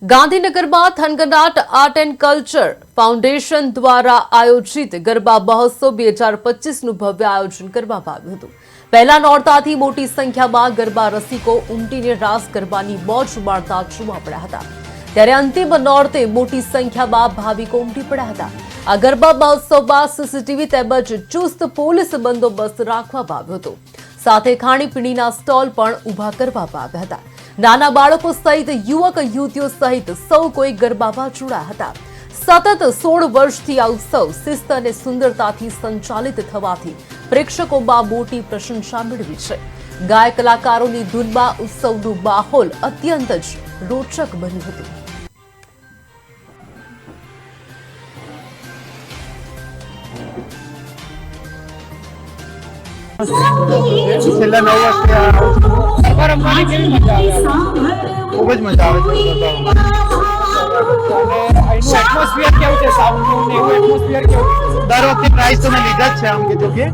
ગાંધીનગરમાં થનગનાટ art and culture foundation દ્વારા આયોજિત ગરબા મહોત્સવ 2025નું ભવ્ય આયોજન કરવામાં આવ્યું હતું। પહેલા નોરતાથી મોટી સંખ્યામાં ગરબા રસિકો ઉમટીને રાસ ગરબાની મોજ માણતા જોવા મળ્યા હતા, ત્યારે અંતિમ નોરતે મોટી સંખ્યામાં ભાવિકો ઉમટી પડ્યા હતા। આ ગરબા મહોત્સવમાં સીસીટીવી તેમજ ચુસ્ત પોલીસ બંદોબસ્ત રાખવામાં આવ્યો હતો, સાથે ખાણીપીણીના સ્ટોલ પણ ઊભા કરવામાં આવ્યા હતા। નાના બાળકો સહિત યુવક યુવતીઓ સહિત સૌ કોઈ ગરબામાં જોડાયા હતા। સતત 16 વર્ષથી આ ઉત્સવ શિસ્ત અને સુંદરતાથી સંચાલિત થવાથી પ્રેક્ષકોમાં મોટી પ્રશંસા મેળવી છે। ગાયક કલાકારોની ધૂનમાં ઉત્સવનું માહોલ અત્યંત જ રોચક બન્યું હતું। છેલ્લા 9 વર્ષથી ગરબા રમવાની કેવી મજા આવે? ખૂબ જ મજા આવે છે ગરબા રમવાની। અહીંનું એટમોસ્ફિયર કેવું છે? સાઉન્ડનું ને એવું એટમોસ્ફિયર કેવું છે? દર વખતે પ્રાઇઝ તો મેં લીધા જ છે આમ કે જો કે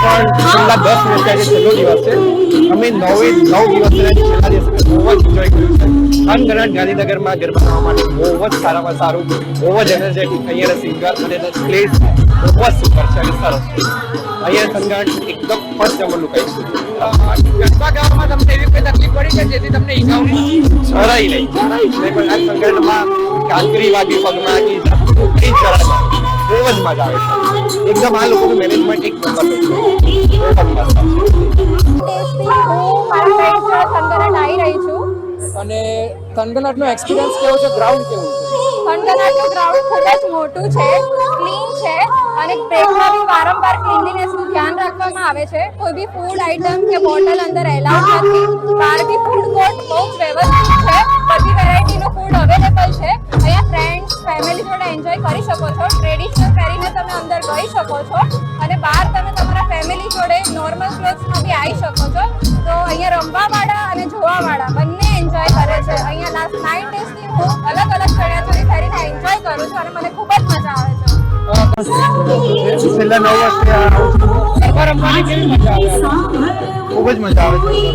પણ છેલ્લા 10 વર્ષ આજે છેલ્લો દિવસ છે। અમે 9 દિવસ છેલ્લા દિવસ બહુ જ એન્જોય કર્યું છે। થનગનાટ ગાંધીનગરમાં ગરબા રમવા માટે બહુ જ સારામાં સારું, બહુ જ એનર્જેટિક અહીંયા સિંગર અને પ્લેસ બહુ જ સુપર છે અને સરસ છે। અહીંયા થનગનાટ એકદમ ફર્સ્ટ નંબરનું કહી ગરબા ગાવામાં તમને એવી કોઈ તકલીફ પડી છે જેથી તમને ઈજાઓ જરાય નહીં પણ આ થનગનાટમાં કાંકરી વાગી પગમાં બહુ જ મજા આવે છે। એકદમ આ લોકોનું મેનેજમેન્ટ એક નંબર છે, બહુ મસ્ત। અને થનગનાટનો એક્સપિરિયન્સ કેવો છે? ગ્રાઉન્ડ કેવું છે? થનગનાટનું ગ્રાઉન્ડ ખૂબ જ મોટું છે, ક્લીન છે અને ટ્રેકમાં બી વારંવાર ક્લીનલીનેસનું ધ્યાન રાખવામાં આવે છે। કોઈ બી ફૂડ આઇટમ કે બોટલ અંદર એલાઉડ નથી। બહાર બી ફૂડ કોર્ટ બહુ જ વ્યવસ્થિત છે, બધી વેરાયટીનું ફૂડ અવેલેબલ છે। અહીંયા ફ્રેન્ડ્સ ફેમિલી જોડે એન્જોય કરી શકો છો, ટ્રેડિશનલ પહેરીને તમે અંદર ગઈ શકો છો અને બહાર તમે તમારા ફેમિલી જોડે નોર્મલ ક્લોથ્સમાં બી આવી શકો છો। તો અહીંયા રમવાવાળા અને જોવાવાળા બંને એન્જોય કરે છે। અહીંયા લાસ્ટ 9 ડેઝથી હું અલગ અલગ ચણિયાચોળી પહેરીને એન્જોય કરું છું અને મને ખૂબ જ મજા આવે છે। છેલ્લા 9 વર્ષથી ગરબા રમવાની કેવી મજા આવે? ખૂબ જ મજા આવે છે।